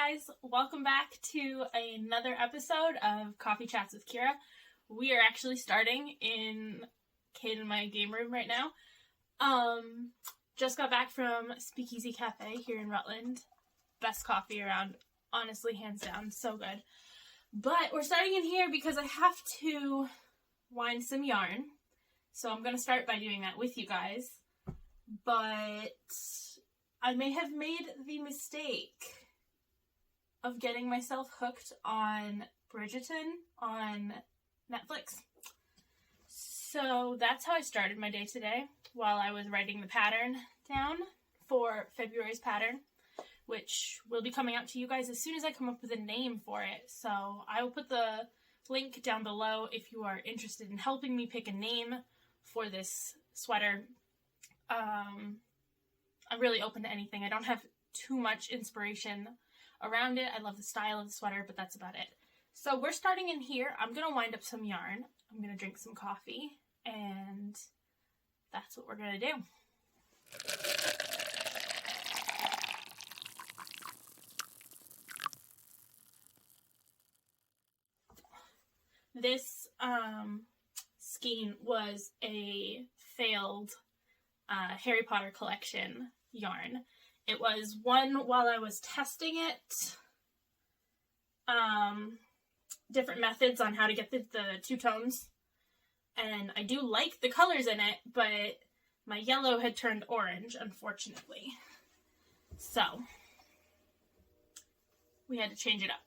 guys, welcome back to another episode of Coffee Chats with Kiera. We are actually starting in Kate and my game room right now. Just got back from Speakeasy Cafe here in Rutland. Best coffee around, honestly, hands down, so good. But we're starting in here because I have to wind some yarn. So I'm going to start by doing that with you guys. But I may have made the mistake of getting myself hooked on Bridgerton on Netflix. So that's how I started my day today while I was writing the pattern down for February's pattern, which will be coming out to you guys as soon as I come up with a name for it. So I will put the link down below if you are interested in helping me pick a name for this sweater. I'm really open to anything. I don't have too much inspiration around it. I love the style of the sweater, but that's about it. So we're starting in here. I'm going to wind up some yarn. I'm going to drink some coffee, and that's what we're going to do. This skein was a failed Harry Potter collection yarn. It was one while I was testing it, different methods on how to get the two tones, and I do like the colors in it, but my yellow had turned orange, unfortunately, so we had to change it up.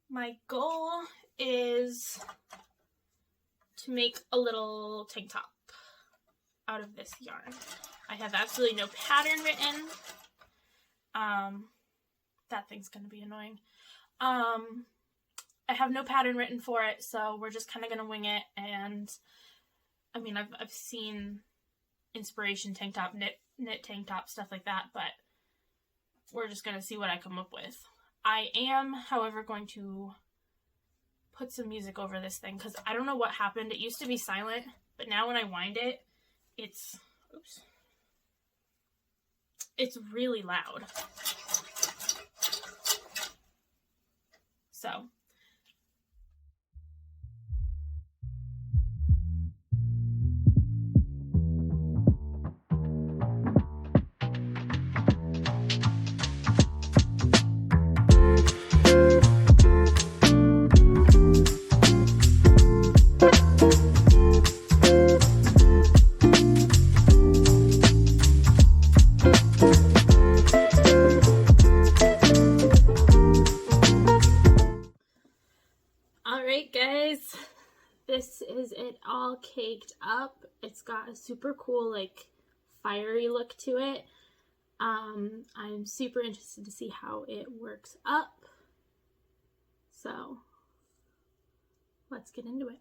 My goal is to make a little tank top out of this yarn. I have absolutely no pattern written. That thing's gonna be annoying. I have no pattern written for it, so we're just kind of gonna wing it. And I mean, I've seen inspiration tank top, knit tank top, stuff like that, but we're just gonna see what I come up with. I am, however, going to put some music over this thing because I don't know what happened. It used to be silent, but now when I wind it, it's really loud. So guys, this is it all caked up. It's got a super cool, like, fiery look to it. I'm super interested to see how it works up. So let's get into it.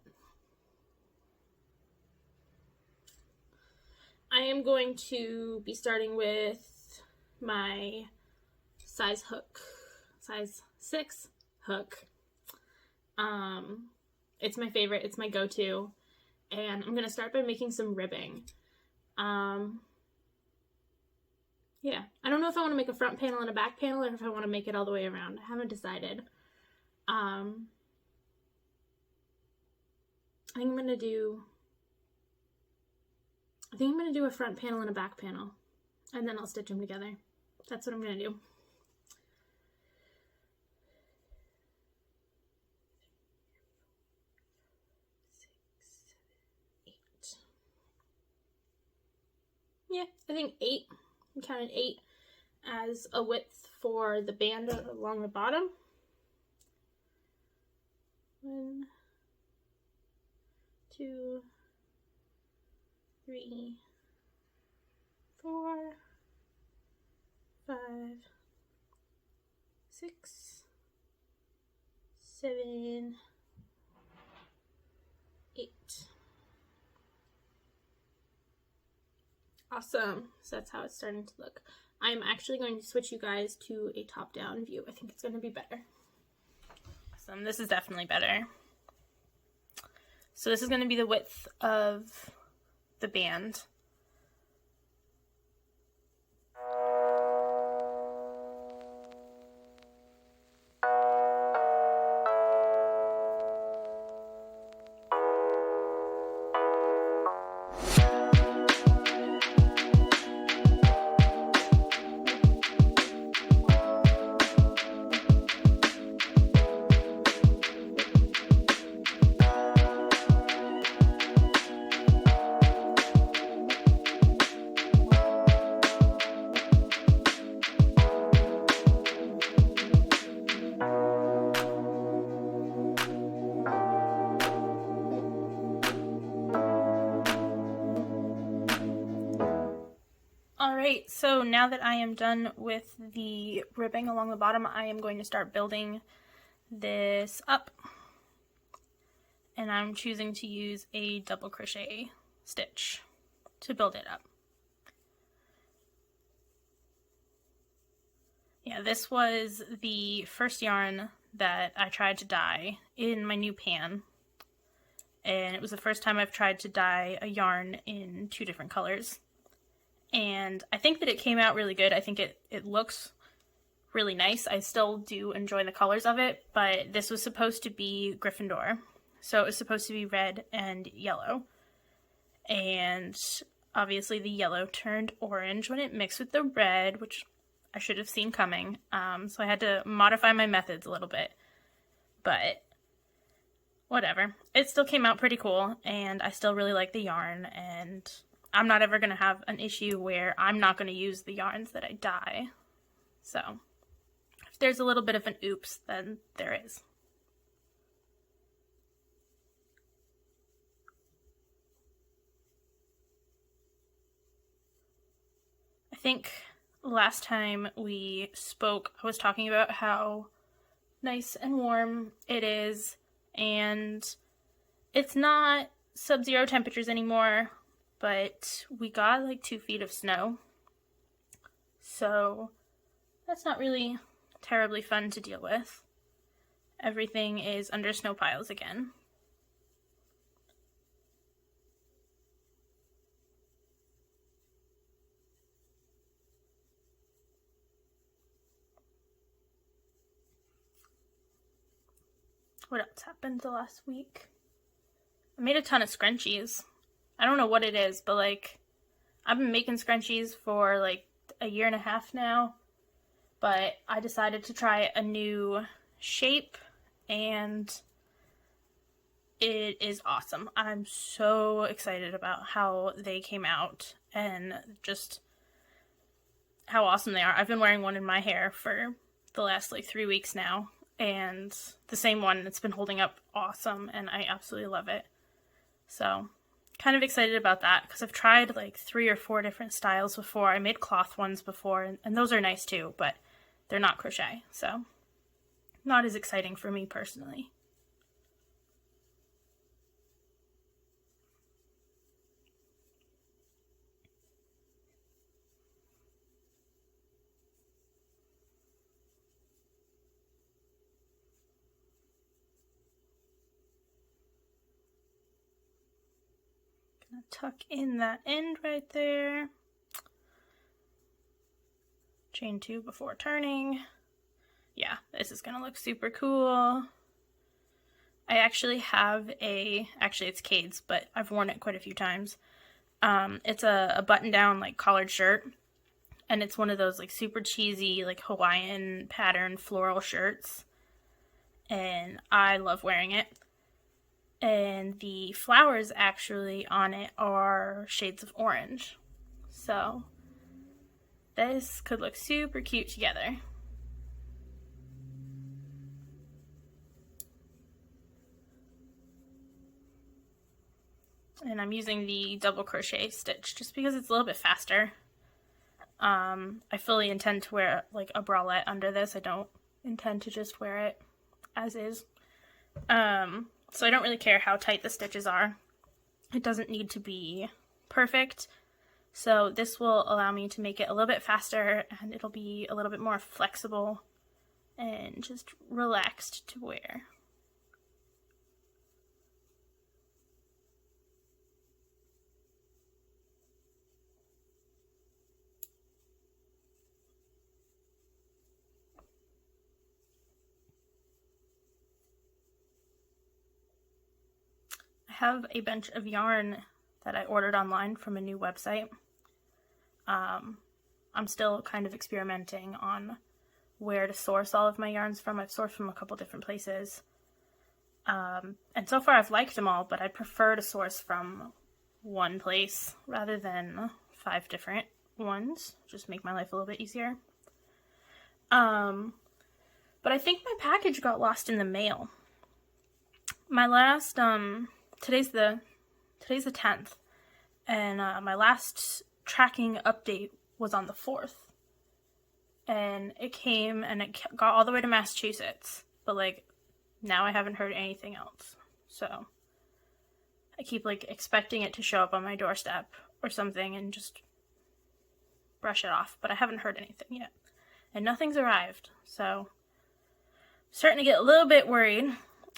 I am going to be starting with my size 6 hook. It's my favorite, it's my go-to, and I'm gonna start by making some ribbing. Yeah, I don't know if I want to make a front panel and a back panel, or if I want to make it all the way around. I haven't decided. I think I'm gonna do a front panel and a back panel, and then I'll stitch them together. That's what I'm gonna do. Yeah, I think 8. I counted 8 as a width for the band along the bottom. 1, 2, 3, 4, 5, 6, 7, 8. Awesome. So that's how it's starting to look. I'm actually going to switch you guys to a top-down view. I think it's going to be better. Awesome. This is definitely better. So this is going to be the width of the band. Alright, so now that I am done with the ribbing along the bottom, I am going to start building this up. And I'm choosing to use a double crochet stitch to build it up. Yeah, this was the first yarn that I tried to dye in my new pan. And it was the first time I've tried to dye a yarn in 2 different colors. And I think that it came out really good. I think it looks really nice. I still do enjoy the colors of it, but this was supposed to be Gryffindor. So it was supposed to be red and yellow. And obviously the yellow turned orange when it mixed with the red, which I should have seen coming. So I had to modify my methods a little bit. But whatever. It still came out pretty cool, and I still really like the yarn, and I'm not ever going to have an issue where I'm not going to use the yarns that I dye. So if there's a little bit of an oops, then there is. I think last time we spoke, I was talking about how nice and warm it is, and it's not sub-zero temperatures anymore, but we got like 2 feet of snow, so that's not really terribly fun to deal with. Everything is under snow piles again. What else happened the last week? I made a ton of scrunchies. I don't know what it is, but like, I've been making scrunchies for like a year and a half now, but I decided to try a new shape, and it is awesome. I'm so excited about how they came out and just how awesome they are. I've been wearing one in my hair for the last like 3 weeks now, and the same one, it's been holding up awesome, and I absolutely love it. So kind of excited about that, because I've tried like 3 or 4 different styles before. I made cloth ones before, and those are nice too, but they're not crochet, so not as exciting for me personally. Gonna tuck in that end right there. Chain 2 before turning. Yeah, this is gonna look super cool. I actually have actually it's Cade's, but I've worn it quite a few times. It's a button-down like collared shirt, and it's one of those like super cheesy like Hawaiian pattern floral shirts, and I love wearing it. And the flowers actually on it are shades of orange. So this could look super cute together. And I'm using the double crochet stitch just because it's a little bit faster. I fully intend to wear like a bralette under this. I don't intend to just wear it as is. So I don't really care how tight the stitches are. It doesn't need to be perfect. So this will allow me to make it a little bit faster, and it'll be a little bit more flexible and just relaxed to wear. Have a bunch of yarn that I ordered online from a new website. I'm still kind of experimenting on where to source all of my yarns from. I've sourced from a couple different places. And so far I've liked them all, but I prefer to source from one place rather than 5 different ones. Just make my life a little bit easier. But I think my package got lost in the mail. My last, today's the 10th, and my last tracking update was on the 4th. And it came and it got all the way to Massachusetts. But, like, now I haven't heard anything else. So I keep, like, expecting it to show up on my doorstep or something and just brush it off. But I haven't heard anything yet. And nothing's arrived. So I'm starting to get a little bit worried.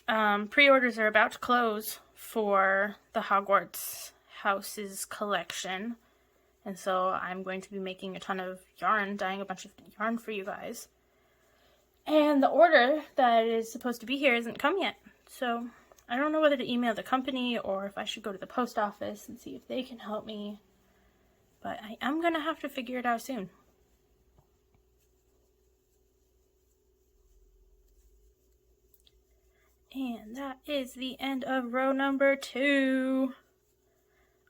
Pre-orders are about to close for the Hogwarts Houses Collection. And so I'm going to be making a ton of yarn, dyeing a bunch of yarn for you guys. And the order that is supposed to be here isn't come yet. So I don't know whether to email the company or if I should go to the post office and see if they can help me. But I am going to have to figure it out soon. And that is the end of row number 2.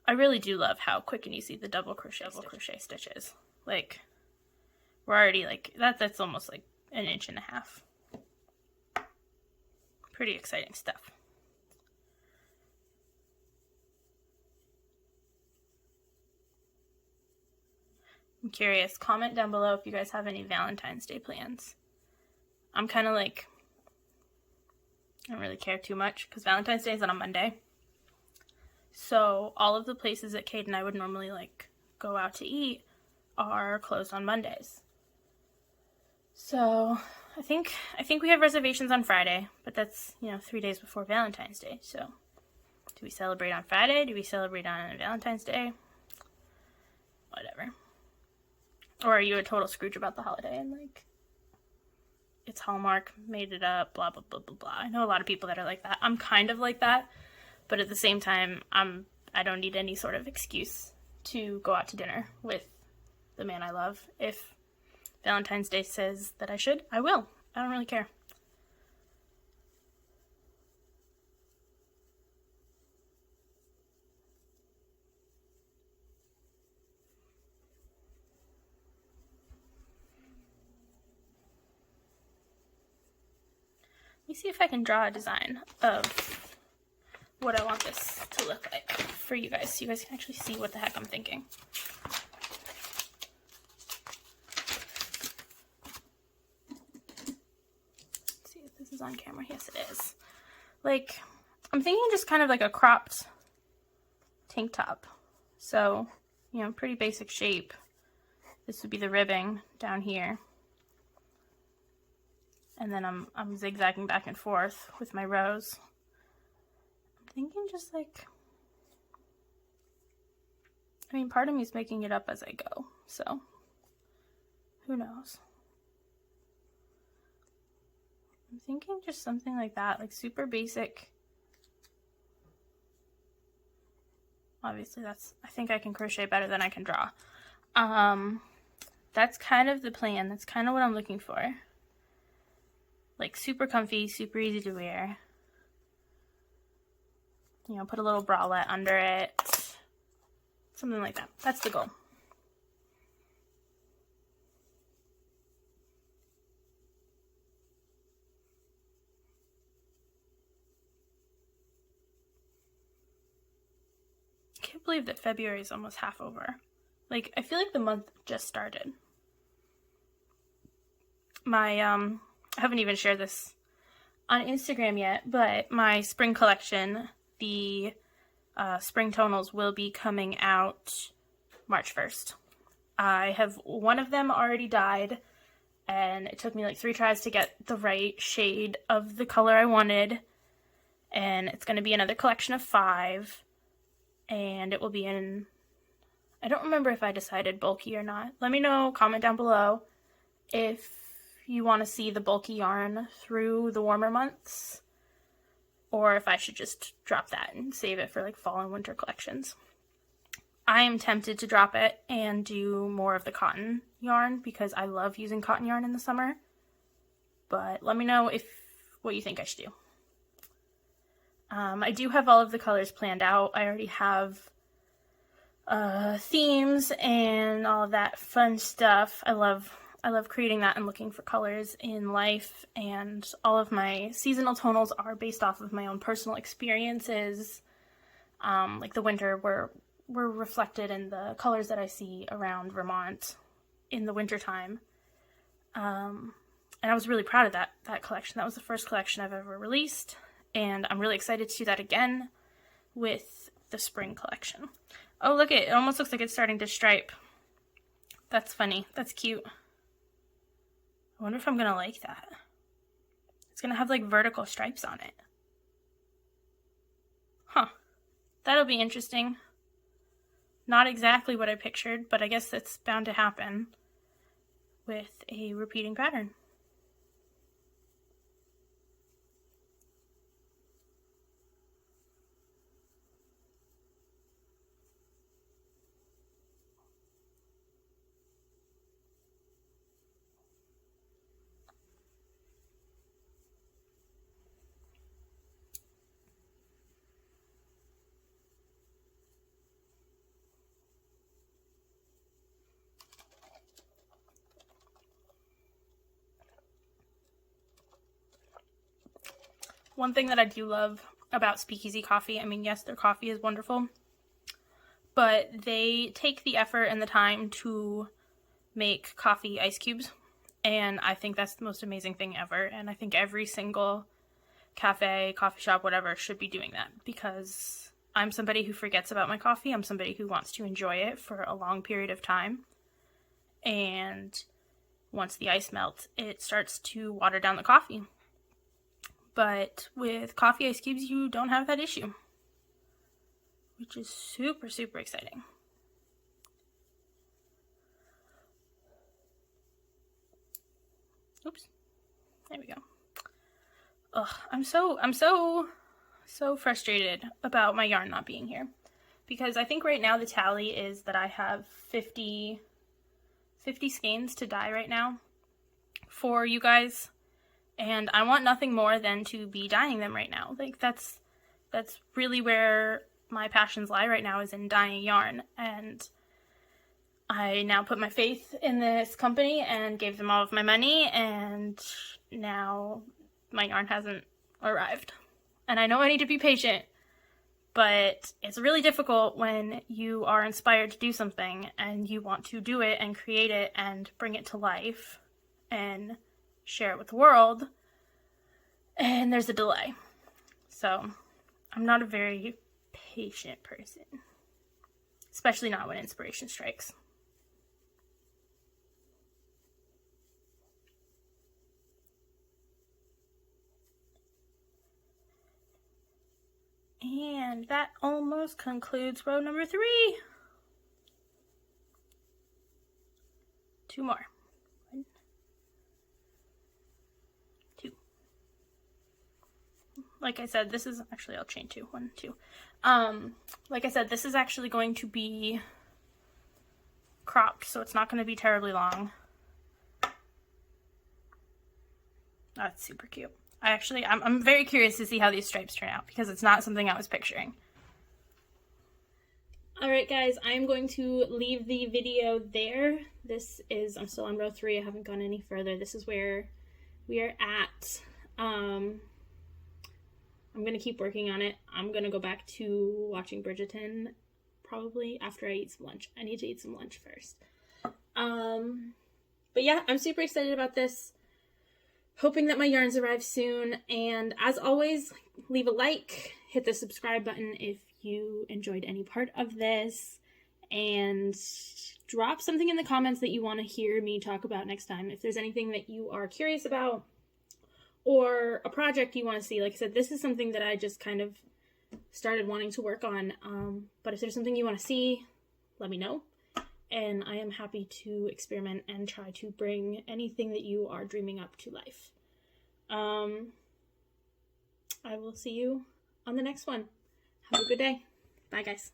I really do love how quick and easy the double crochet stitches. Like, we're already like, that's almost like 1.5 inches. Pretty exciting stuff. I'm curious, comment down below if you guys have any Valentine's Day plans. I'm kind of like, I don't really care too much because Valentine's Day is on a Monday. So all of the places that Kate and I would normally like go out to eat are closed on Mondays. So I think we have reservations on Friday, but that's, 3 days before Valentine's Day. So do we celebrate on Friday? Do we celebrate on Valentine's Day? Whatever. Or are you a total Scrooge about the holiday and like, it's Hallmark, made it up, blah, blah, blah, blah, blah. I know a lot of people that are like that. I'm kind of like that. But at the same time, I don't need any sort of excuse to go out to dinner with the man I love. If Valentine's Day says that I should, I will. I don't really care. Let me see if I can draw a design of what I want this to look like for you guys, so you guys can actually see what the heck I'm thinking. Let's see if this is on camera. Yes, it is. Like, I'm thinking just kind of like a cropped tank top. So, pretty basic shape. This would be the ribbing down here. And then I'm zigzagging back and forth with my rows. Thinking just like, part of me is making it up as I go, so who knows. I'm thinking just something like that, like super basic. Obviously I think I can crochet better than I can draw. That's kind of the plan. That's kind of what I'm looking for. Like super comfy, super easy to wear. Put a little bralette under it. Something like that. That's the goal. I can't believe that February is almost half over. Like, I feel like the month just started. I haven't even shared this on Instagram yet, but my spring collection, the spring tonals, will be coming out March 1st. I have one of them already dyed, and it took me like 3 tries to get the right shade of the color I wanted, and it's going to be another collection of 5, and it will be in, I don't remember if I decided bulky or not. Let me know, comment down below if you want to see the bulky yarn through the warmer months, or if I should just drop that and save it for like fall and winter collections. I am tempted to drop it and do more of the cotton yarn because I love using cotton yarn in the summer. But let me know what you think I should do. I do have all of the colors planned out. I already have themes and all of that fun stuff. I love creating that and looking for colors in life, and all of my seasonal tonals are based off of my own personal experiences. Like the winter, we're were reflected in the colors that I see around Vermont in the wintertime. And I was really proud of that collection. That was the first collection I've ever released, and I'm really excited to do that again with the spring collection. Oh, look, it almost looks like it's starting to stripe. That's funny. That's cute. I wonder if I'm gonna like that. It's gonna have like vertical stripes on it. Huh. That'll be interesting. Not exactly what I pictured, but I guess that's bound to happen with a repeating pattern. One thing that I do love about Speakeasy Coffee, I mean, yes, their coffee is wonderful, but they take the effort and the time to make coffee ice cubes, and I think that's the most amazing thing ever, and I think every single cafe, coffee shop, whatever, should be doing that, because I'm somebody who forgets about my coffee. I'm somebody who wants to enjoy it for a long period of time, and once the ice melts, it starts to water down the coffee. But with coffee ice cubes, you don't have that issue, which is super, super exciting. Oops. There we go. Ugh, I'm so frustrated about my yarn not being here, because I think right now the tally is that I have 50 skeins to dye right now for you guys. And I want nothing more than to be dyeing them right now. Like, that's really where my passions lie right now, is in dyeing yarn. And I now put my faith in this company and gave them all of my money, and now my yarn hasn't arrived. And I know I need to be patient, but it's really difficult when you are inspired to do something and you want to do it and create it and bring it to life and share it with the world, and there's a delay. So I'm not a very patient person, especially not when inspiration strikes. And that almost concludes row number 3. 2 more. Like I said, this is actually, I'll chain 2. 1, 2. Like I said, this is actually going to be cropped, so it's not going to be terribly long. That's super cute. I'm very curious to see how these stripes turn out, because it's not something I was picturing. Alright guys, I'm going to leave the video there. I'm still on row 3, I haven't gone any further. This is where we are at. I'm going to keep working on it. I'm going to go back to watching Bridgerton probably after I eat some lunch. I need to eat some lunch first. But yeah, I'm super excited about this. Hoping that my yarns arrive soon. And as always, leave a like, hit the subscribe button if you enjoyed any part of this, and drop something in the comments that you want to hear me talk about next time. If there's anything that you are curious about, or a project you want to see. Like I said, this is something that I just kind of started wanting to work on. But if there's something you want to see, let me know. And I am happy to experiment and try to bring anything that you are dreaming up to life. I will see you on the next one. Have a good day. Bye, guys.